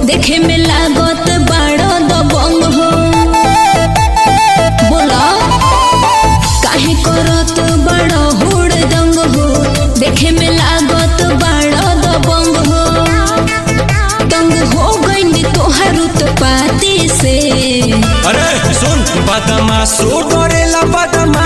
देखे में लागत बड़ा दबंग हो। बोला काहे करत बड़ा हुड़ दंग हो। देखे में लागत बड़ा दबंग हो। दंग हो गई तोहार उत्पाती से। अरे सुन बदमाशो डरेला बदमाश